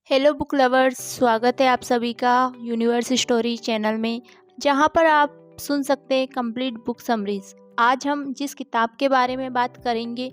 Hello book lovers, स्वागत है आप सभी का यूनिवर्स स्टोरी चैनल में, जहां पर आप सुन सकते हैं कंप्लीट बुक समरीज। आज हम जिस किताब के बारे में बात करेंगे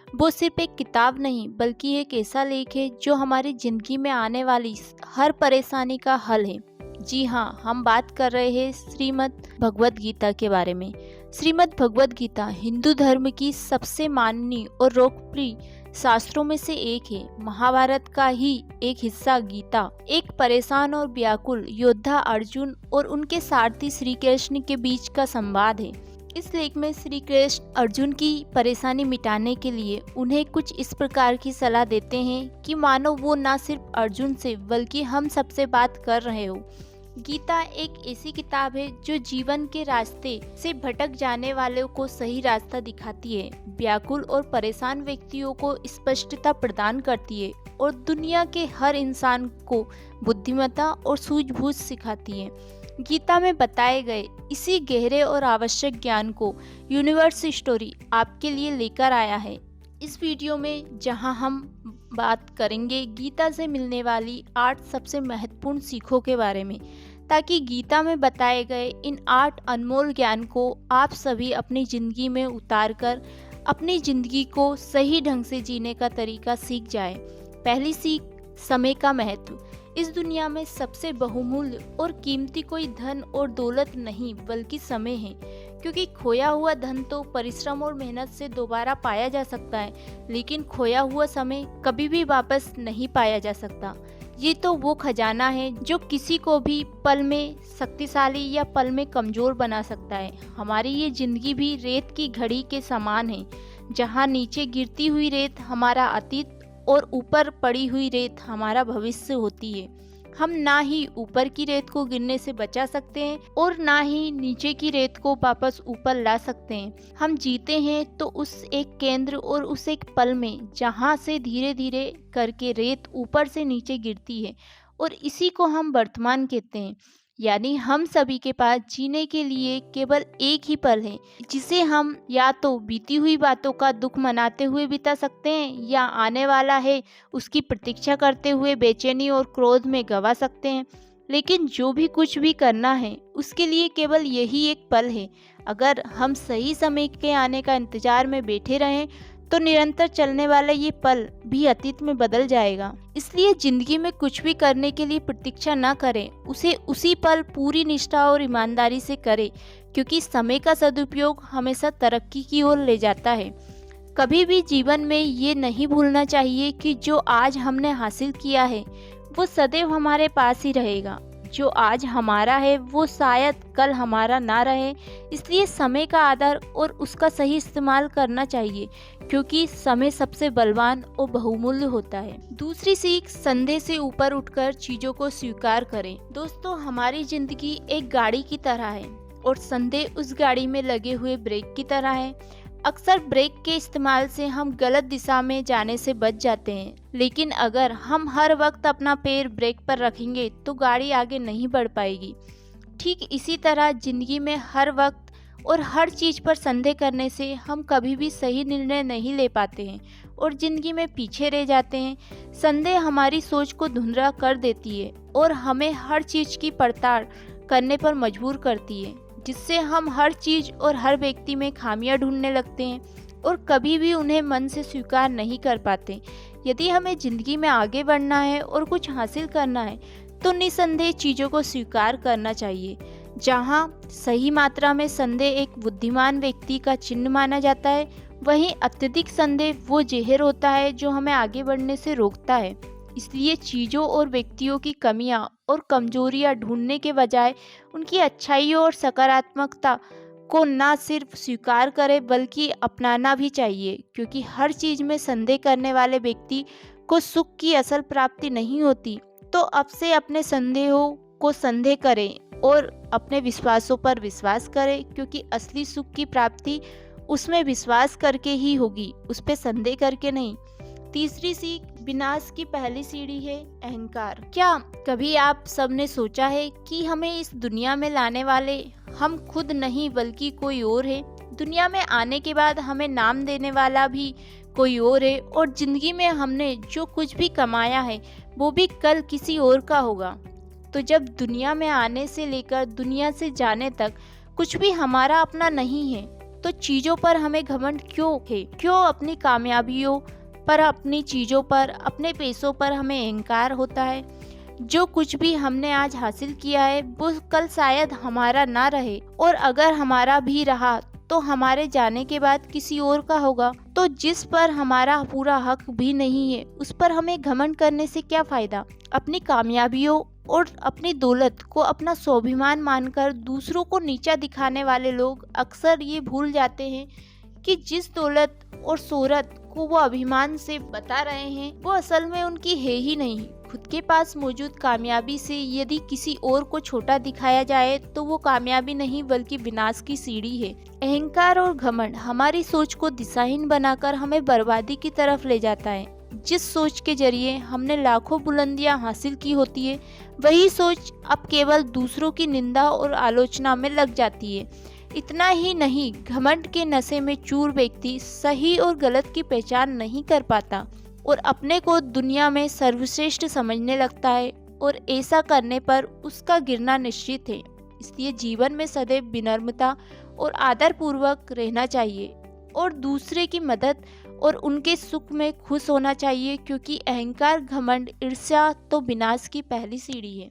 वो सिर्फ एक किताब नहीं बल्कि एक ऐसा लेख है जो हमारी ज़िंदगी में आने वाली हर परेशानी का हल है। जी हाँ, हम बात कर रहे हैं श्रीमद् भगवद गीता के बारे में। श्रीमद् भगवद गीता हिंदू धर्म की सबसे माननीय और लोकप्रिय शास्त्रों में से एक है। महाभारत का ही एक हिस्सा गीता एक परेशान और व्याकुल योद्धा अर्जुन और उनके सारथी श्री कृष्ण के बीच का संवाद है। इस लेख में श्री कृष्ण अर्जुन की परेशानी मिटाने के लिए उन्हें कुछ इस प्रकार की सलाह देते हैं कि मानो वो न सिर्फ अर्जुन से बल्कि हम सबसे बात कर रहे हो। गीता एक ऐसी किताब है जो जीवन के रास्ते से भटक जाने वालों को सही रास्ता दिखाती है, व्याकुल और परेशान व्यक्तियों को स्पष्टता प्रदान करती है और दुनिया के हर इंसान को बुद्धिमत्ता और सूझबूझ सिखाती है। गीता में बताए गए इसी गहरे और आवश्यक ज्ञान को यूनिवर्स स्टोरी आपके लिए लेकर आया है। इस वीडियो में जहां हम बात करेंगे गीता से मिलने वाली 8 सबसे महत्वपूर्ण सीखों के बारे में, ताकि गीता में बताए गए इन 8 अनमोल ज्ञान को आप सभी अपनी ज़िंदगी में उतारकर अपनी ज़िंदगी को सही ढंग से जीने का तरीका सीख जाए। पहली सीख, समय का महत्व। इस दुनिया में सबसे बहुमूल्य और कीमती कोई धन और दौलत नहीं बल्कि समय है, क्योंकि खोया हुआ धन तो परिश्रम और मेहनत से दोबारा पाया जा सकता है, लेकिन खोया हुआ समय कभी भी वापस नहीं पाया जा सकता। ये तो वो खजाना है जो किसी को भी पल में शक्तिशाली या पल में कमजोर बना सकता है। हमारी ये जिंदगी भी रेत की घड़ी के समान है, जहाँ नीचे गिरती हुई रेत हमारा अतीत और ऊपर पड़ी हुई रेत हमारा भविष्य होती है। हम ना ही ऊपर की रेत को गिरने से बचा सकते हैं और ना ही नीचे की रेत को वापस ऊपर ला सकते हैं। हम जीते हैं तो उस एक केंद्र और उस एक पल में जहां से धीरे धीरे करके रेत ऊपर से नीचे गिरती है, और इसी को हम वर्तमान कहते हैं। यानी हम सभी के पास जीने के लिए केवल एक ही पल है, जिसे हम या तो बीती हुई बातों का दुख मनाते हुए बिता सकते हैं या आने वाला है उसकी प्रतीक्षा करते हुए बेचैनी और क्रोध में गवा सकते हैं। लेकिन जो भी कुछ भी करना है उसके लिए केवल यही एक पल है। अगर हम सही समय के आने का इंतजार में बैठे रहें तो निरंतर चलने वाला ये पल भी अतीत में बदल जाएगा। इसलिए जिंदगी में कुछ भी करने के लिए प्रतीक्षा न करें, उसे उसी पल पूरी निष्ठा और ईमानदारी से करें, क्योंकि समय का सदुपयोग हमेशा तरक्की की ओर ले जाता है। कभी भी जीवन में ये नहीं भूलना चाहिए कि जो आज हमने हासिल किया है वो सदैव हमारे पास ही रहेगा। जो आज हमारा है वो शायद कल हमारा ना रहे। इसलिए समय का आदर और उसका सही इस्तेमाल करना चाहिए, क्योंकि समय सबसे बलवान और बहुमूल्य होता है। दूसरी सीख, संदेह से ऊपर उठकर चीजों को स्वीकार करें। दोस्तों, हमारी जिंदगी एक गाड़ी की तरह है और संदेह उस गाड़ी में लगे हुए ब्रेक की तरह है। अक्सर ब्रेक के इस्तेमाल से हम गलत दिशा में जाने से बच जाते हैं, लेकिन अगर हम हर वक्त अपना पैर ब्रेक पर रखेंगे तो गाड़ी आगे नहीं बढ़ पाएगी। ठीक इसी तरह जिंदगी में हर वक्त और हर चीज़ पर संदेह करने से हम कभी भी सही निर्णय नहीं ले पाते हैं और जिंदगी में पीछे रह जाते हैं। संदेह हमारी सोच को धुंधला कर देती है और हमें हर चीज़ की पड़ताल करने पर मजबूर करती है, जिससे हम हर चीज़ और हर व्यक्ति में खामियां ढूंढने लगते हैं और कभी भी उन्हें मन से स्वीकार नहीं कर पाते। यदि हमें ज़िंदगी में आगे बढ़ना है और कुछ हासिल करना है तो निसंदेह चीज़ों को स्वीकार करना चाहिए। जहां सही मात्रा में संदेह एक बुद्धिमान व्यक्ति का चिन्ह माना जाता है, वहीं अत्यधिक संदेह वो जहर होता है जो हमें आगे बढ़ने से रोकता है। इसलिए चीज़ों और व्यक्तियों की कमियां और कमजोरियां ढूंढने के बजाय उनकी अच्छाइयों और सकारात्मकता को न सिर्फ स्वीकार करें बल्कि अपनाना भी चाहिए, क्योंकि हर चीज़ में संदेह करने वाले व्यक्ति को सुख की असल प्राप्ति नहीं होती। तो अब से अपने संदेहों को संदेह करें और अपने विश्वासों पर विश्वास करें, क्योंकि असली सुख की प्राप्ति उसमें विश्वास करके ही होगी, उस पर संदेह करके नहीं। तीसरी सीख, विनाश की पहली सीढ़ी है अहंकार। क्या कभी आप सबने सोचा है कि हमें इस दुनिया में लाने वाले हम खुद नहीं बल्कि कोई और है? दुनिया में आने के बाद हमें नाम देने वाला भी कोई और है, और जिंदगी में हमने जो कुछ भी कमाया है वो भी कल किसी और का होगा। तो जब दुनिया में आने से लेकर दुनिया से जाने तक कुछ भी हमारा अपना नहीं है, तो चीज़ों पर हमें घमंड क्यों है? क्यों अपनी कामयाबियों पर, अपनी चीज़ों पर, अपने पैसों पर हमें अहंकार होता है? जो कुछ भी हमने आज हासिल किया है वो कल शायद हमारा ना रहे, और अगर हमारा भी रहा तो हमारे जाने के बाद किसी और का होगा। तो जिस पर हमारा पूरा हक भी नहीं है उस पर हमें घमंड करने से क्या फायदा? अपनी कामयाबियों और अपनी दौलत को अपना स्वाभिमान मानकर दूसरों को नीचा दिखाने वाले लोग अक्सर ये भूल जाते हैं कि जिस दौलत और शोहरत को वो अभिमान से बता रहे हैं वो असल में उनकी है ही नहीं। खुद के पास मौजूद कामयाबी से यदि किसी और को छोटा दिखाया जाए तो वो कामयाबी नहीं बल्कि विनाश की सीढ़ी है। अहंकार और घमंड हमारी सोच को दिशाहीन बनाकर हमें बर्बादी की तरफ ले जाता है। जिस सोच के जरिए हमने लाखों बुलंदियां हासिल की होती है, वही सोच अब केवल दूसरों की निंदा और आलोचना में लग जाती है। इतना ही नहीं, घमंड के नशे में चूर व्यक्ति सही और गलत की पहचान नहीं कर पाता और अपने को दुनिया में सर्वश्रेष्ठ समझने लगता है, और ऐसा करने पर उसका गिरना निश्चित है। इसलिए जीवन में सदैव विनम्रता और आदर पूर्वक रहना चाहिए और दूसरे की मदद और उनके सुख में खुश होना चाहिए, क्योंकि अहंकार, घमंड, ईर्ष्या तो विनाश की पहली सीढ़ी है।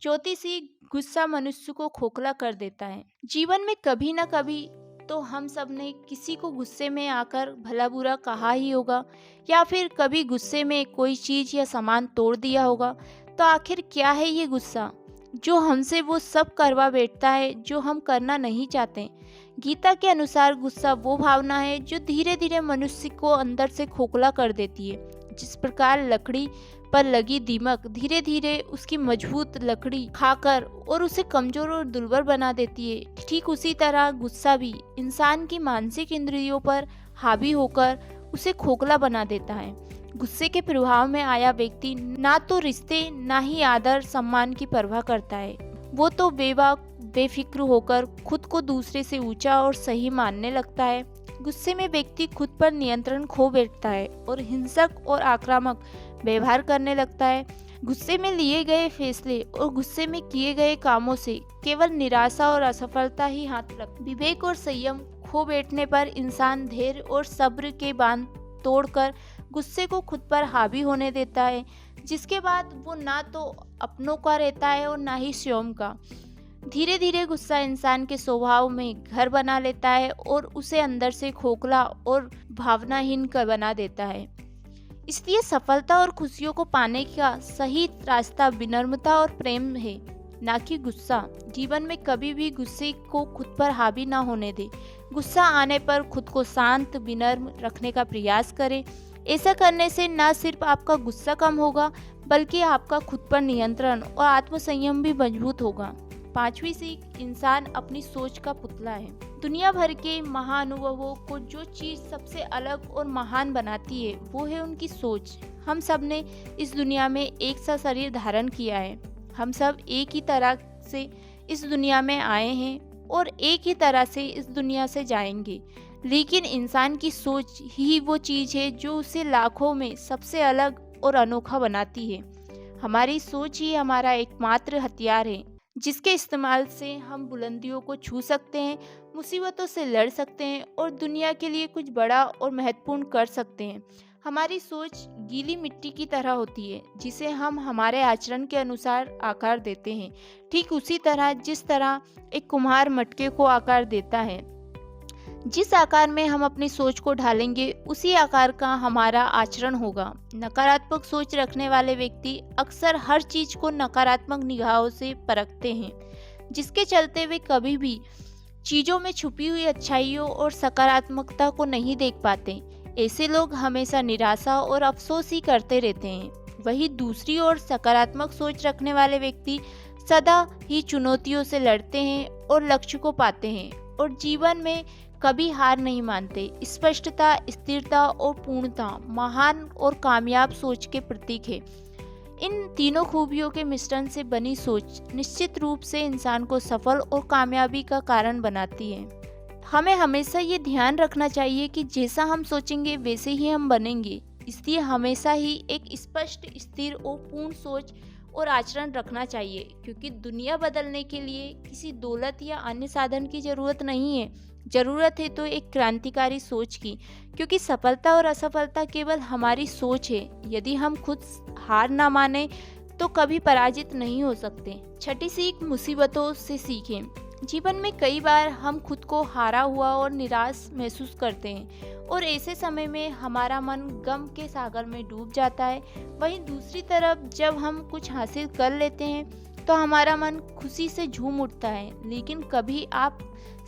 चौथी सीख, गुस्सा मनुष्य को खोखला कर देता है। जीवन में कभी न कभी तो हम सब ने किसी को गुस्से में आकर भला बुरा कहा ही होगा, या फिर कभी गुस्से में कोई चीज़ या सामान तोड़ दिया होगा। तो आखिर क्या है ये गुस्सा जो हमसे वो सब करवा बैठता है जो हम करना नहीं चाहते? गीता के अनुसार गुस्सा वो भावना है जो धीरे धीरे मनुष्य को अंदर से खोखला कर देती है। जिस प्रकार लकड़ी पर लगी दीमक धीरे धीरे उसकी मजबूत लकड़ी खाकर और उसे कमजोर और दुर्बल बना देती है, ठीक उसी तरह गुस्सा भी इंसान की मानसिक इंद्रियों पर हावी होकर उसे खोखला बना देता है। गुस्से के प्रभाव में आया व्यक्ति ना तो रिश्ते ना ही आदर सम्मान की परवाह करता है। वो तो बेफिक्र होकर खुद को दूसरे से ऊंचा और सही मानने लगता है। गुस्से में व्यक्ति खुद पर नियंत्रण खो बैठता है और हिंसक और आक्रामक व्यवहार करने लगता है। गुस्से में लिए गए फैसले और गुस्से में किए गए कामों से केवल निराशा और असफलता ही हाथ लगती। विवेक और संयम खो बैठने पर इंसान धैर्य और सब्र के बांध तोड़कर गुस्से को खुद पर हावी होने देता है, जिसके बाद वो ना तो अपनों का रहता है और ना ही स्वयं का। धीरे धीरे गुस्सा इंसान के स्वभाव में घर बना लेता है और उसे अंदर से खोखला और भावनाहीन कर बना देता है। इसलिए सफलता और खुशियों को पाने का सही रास्ता विनम्रता और प्रेम है, ना कि गुस्सा। जीवन में कभी भी गुस्से को खुद पर हावी ना होने दे। गुस्सा आने पर खुद को शांत विनम्र रखने का प्रयास करें। ऐसा करने से न सिर्फ आपका गुस्सा कम होगा बल्कि आपका खुद पर नियंत्रण और आत्मसंयम भी मजबूत होगा। पांचवी सीख, इंसान अपनी सोच का पुतला है। दुनिया भर के महाअनुभवों को जो चीज़ सबसे अलग और महान बनाती है वो है उनकी सोच। हम सब ने इस दुनिया में एक सा शरीर धारण किया है। हम सब एक ही तरह से इस दुनिया में आए हैं और एक ही तरह से इस दुनिया से जाएंगे, लेकिन इंसान की सोच ही वो चीज़ है जो उसे लाखों में सबसे अलग और अनोखा बनाती है। हमारी सोच ही हमारा एकमात्र हथियार है, जिसके इस्तेमाल से हम बुलंदियों को छू सकते हैं, मुसीबतों से लड़ सकते हैं और दुनिया के लिए कुछ बड़ा और महत्वपूर्ण कर सकते हैं। हमारी सोच गीली मिट्टी की तरह होती है, जिसे हम हमारे आचरण के अनुसार आकार देते हैं, ठीक उसी तरह जिस तरह एक कुम्हार मटके को आकार देता है। जिस आकार में हम अपनी सोच को ढालेंगे उसी आकार का हमारा आचरण होगा। नकारात्मक सोच रखने वाले व्यक्ति अक्सर हर चीज को नकारात्मक निगाहों से परखते हैं, जिसके चलते वे कभी भी चीजों में छुपी हुई अच्छाइयों और सकारात्मकता को नहीं देख पाते। ऐसे लोग हमेशा निराशा और अफसोस ही करते रहते हैं। वही दूसरी ओर सकारात्मक सोच रखने वाले व्यक्ति सदा ही चुनौतियों से लड़ते हैं और लक्ष्य को पाते हैं और जीवन में कभी हार नहीं मानते। स्पष्टता, स्थिरता और पूर्णता महान और कामयाब सोच के प्रतीक है। इन तीनों खूबियों के मिश्रण से बनी सोच निश्चित रूप से इंसान को सफल और कामयाबी का कारण बनाती है। हमें हमेशा ये ध्यान रखना चाहिए कि जैसा हम सोचेंगे वैसे ही हम बनेंगे। इसलिए हमेशा ही एक स्पष्ट, स्थिर और पूर्ण सोच और आचरण रखना चाहिए, क्योंकि दुनिया बदलने के लिए किसी दौलत या अन्य साधन की जरूरत नहीं है। जरूरत है तो एक क्रांतिकारी सोच की, क्योंकि सफलता और असफलता केवल हमारी सोच है। यदि हम खुद हार ना माने तो कभी पराजित नहीं हो सकते। छठी सीख, मुसीबतों से सीखें। जीवन में कई बार हम खुद को हारा हुआ और निराश महसूस करते हैं, और ऐसे समय में हमारा मन गम के सागर में डूब जाता है। वहीं दूसरी तरफ जब हम कुछ हासिल कर लेते हैं तो हमारा मन खुशी से झूम उठता है। लेकिन कभी आप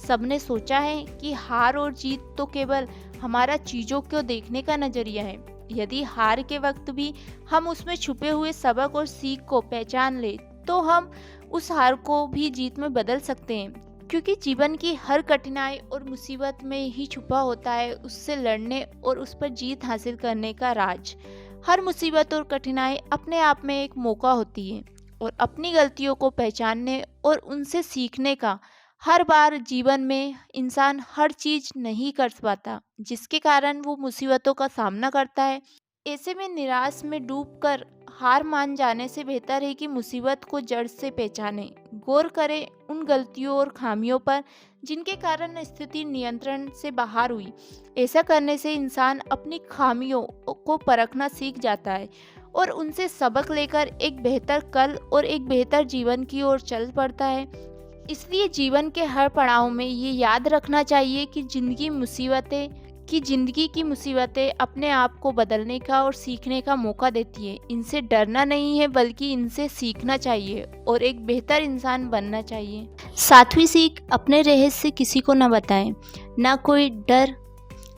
सबने सोचा है कि हार और जीत तो केवल हमारा चीज़ों को देखने का नज़रिया है। यदि हार के वक्त भी हम उसमें छुपे हुए सबक और सीख को पहचान ले तो हम उस हार को भी जीत में बदल सकते हैं, क्योंकि जीवन की हर कठिनाई और मुसीबत में ही छुपा होता है उससे लड़ने और उस पर जीत हासिल करने का राज। हर मुसीबत और कठिनाई अपने आप में एक मौका होती है, और अपनी गलतियों को पहचानने और उनसे सीखने का। हर बार जीवन में इंसान हर चीज नहीं कर पाता, जिसके कारण वो मुसीबतों का सामना करता है। ऐसे में निराश में डूबकर हार मान जाने से बेहतर है कि मुसीबत को जड़ से पहचानें, गौर करें उन गलतियों और खामियों पर जिनके कारण स्थिति नियंत्रण से बाहर हुई। ऐसा करने से इंसान अपनी खामियों को परखना सीख जाता है और उनसे सबक लेकर एक बेहतर कल और एक बेहतर जीवन की ओर चल पड़ता है। इसलिए जीवन के हर पड़ाव में ये याद रखना चाहिए कि जिंदगी की मुसीबतें अपने आप को बदलने का और सीखने का मौका देती है। इनसे डरना नहीं है, बल्कि इनसे सीखना चाहिए और एक बेहतर इंसान बनना चाहिए। सातवीं सीख, अपने रहस्य किसी को न बताएं। ना कोई डर,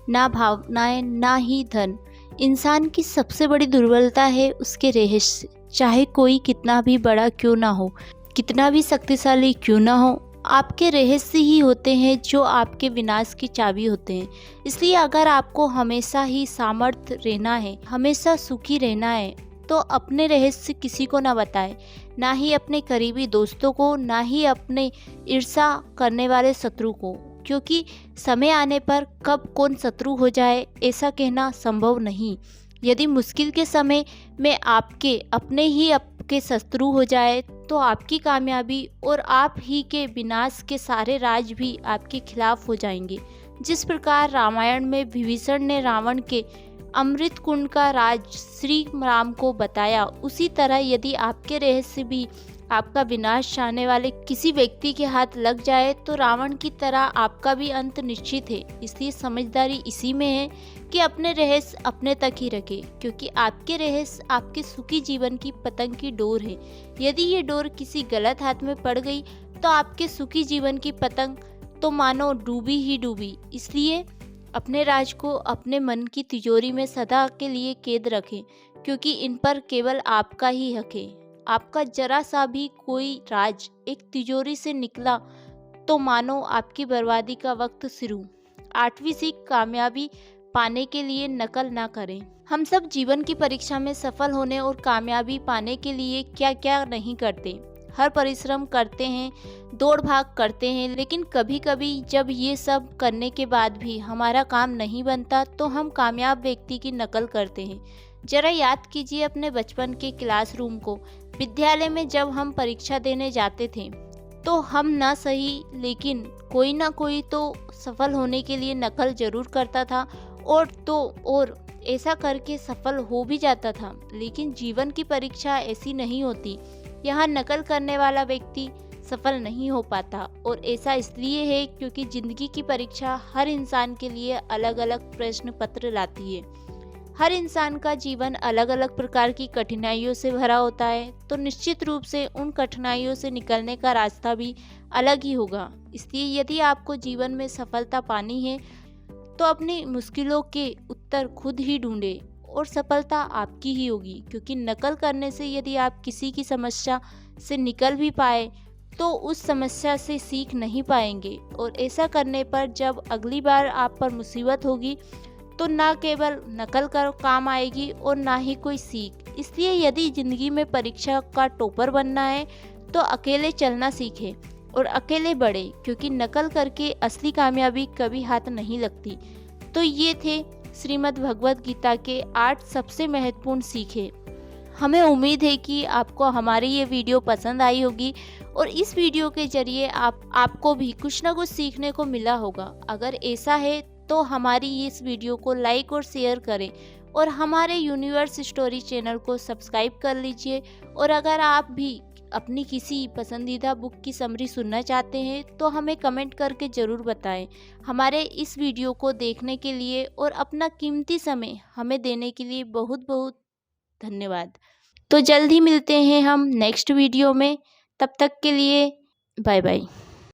ना भावनाएं, ना ही धन। इंसान की सबसे बड़ी दुर्बलता है उसके रहस्य, चाहे कोई कितना भी बड़ा क्यों ना हो, कितना भी शक्तिशाली क्यों ना हो। आपके रहस्य ही होते हैं जो आपके विनाश की चाबी होते हैं। इसलिए अगर आपको हमेशा ही सामर्थ्य रहना है, हमेशा सुखी रहना है, तो अपने रहस्य किसी को ना बताएं, ना ही अपने करीबी दोस्तों को, ना ही अपने ईर्ष्या करने वाले शत्रु को, क्योंकि समय आने पर कब कौन शत्रु हो जाए ऐसा कहना संभव नहीं। यदि मुश्किल के समय में आपके अपने ही आपके शत्रु हो जाए तो आपकी कामयाबी और आप ही के विनाश के सारे राज भी आपके खिलाफ हो जाएंगे। जिस प्रकार रामायण में विभीषण ने रावण के अमृत कुंड का राज श्री राम को बताया, उसी तरह यदि आपके रहस्य भी आपका विनाश चाहने वाले किसी व्यक्ति के हाथ लग जाए तो रावण की तरह आपका भी अंत निश्चित है। इसलिए समझदारी इसी में है कि अपने रहस्य अपने तक ही रखें, क्योंकि आपके रहस्य आपके सुखी जीवन की पतंग की डोर है। यदि ये डोर किसी गलत हाथ में पड़ गई तो आपके सुखी जीवन की पतंग तो मानो डूबी ही डूबी। इसलिए अपने राज को अपने मन की तिजोरी में सदा के लिए कैद रखें, क्योंकि इन पर केवल आपका ही हक है। आपका जरा सा भी कोई राज एक तिजोरी से निकला तो मानो आपकी बर्बादी का वक्त शुरू। आठवीं सीख, कामयाबी पाने के लिए नकल ना करें। हम सब जीवन की परीक्षा में सफल होने और कामयाबी पाने के लिए क्या क्या नहीं करते। हर परिश्रम करते हैं, दौड़ भाग करते हैं, लेकिन कभी कभी जब ये सब करने के बाद भी हमारा काम नहीं बनता तो हम कामयाब व्यक्ति की नकल करते हैं। जरा याद कीजिए अपने बचपन के क्लासरूम को। विद्यालय में जब हम परीक्षा देने जाते थे तो हम ना सही लेकिन कोई ना कोई तो सफल होने के लिए नकल जरूर करता था, और ऐसा करके सफल हो भी जाता था। लेकिन जीवन की परीक्षा ऐसी नहीं होती। यहाँ नकल करने वाला व्यक्ति सफल नहीं हो पाता, और ऐसा इसलिए है क्योंकि जिंदगी की परीक्षा हर इंसान के लिए अलग अलग प्रश्न पत्र लाती है। हर इंसान का जीवन अलग अलग प्रकार की कठिनाइयों से भरा होता है, तो निश्चित रूप से उन कठिनाइयों से निकलने का रास्ता भी अलग ही होगा। इसलिए यदि आपको जीवन में सफलता पानी है तो अपनी मुश्किलों के उत्तर खुद ही ढूंढें, और सफलता आपकी ही होगी। क्योंकि नकल करने से यदि आप किसी की समस्या से निकल भी पाए तो उस समस्या से सीख नहीं पाएंगे, और ऐसा करने पर जब अगली बार आप पर मुसीबत होगी तो ना केवल नकल कर काम आएगी और ना ही कोई सीख। इसलिए यदि जिंदगी में परीक्षा का टॉपर बनना है तो अकेले चलना सीखें और अकेले बढ़े, क्योंकि नकल करके असली कामयाबी कभी हाथ नहीं लगती। तो ये थे श्रीमद् भगवत गीता के 8 सबसे महत्वपूर्ण सीखें। हमें उम्मीद है कि आपको हमारी ये वीडियो पसंद आई होगी और इस वीडियो के जरिए आपको भी कुछ ना कुछ सीखने को मिला होगा। अगर ऐसा है तो हमारी इस वीडियो को लाइक और शेयर करें और हमारे यूनिवर्स स्टोरी चैनल को सब्सक्राइब कर लीजिए। और अगर आप भी अपनी किसी पसंदीदा बुक की समरी सुनना चाहते हैं तो हमें कमेंट करके ज़रूर बताएं। हमारे इस वीडियो को देखने के लिए और अपना कीमती समय हमें देने के लिए बहुत बहुत धन्यवाद। तो जल्द ही मिलते हैं हम नेक्स्ट वीडियो में। तब तक के लिए बाय बाय।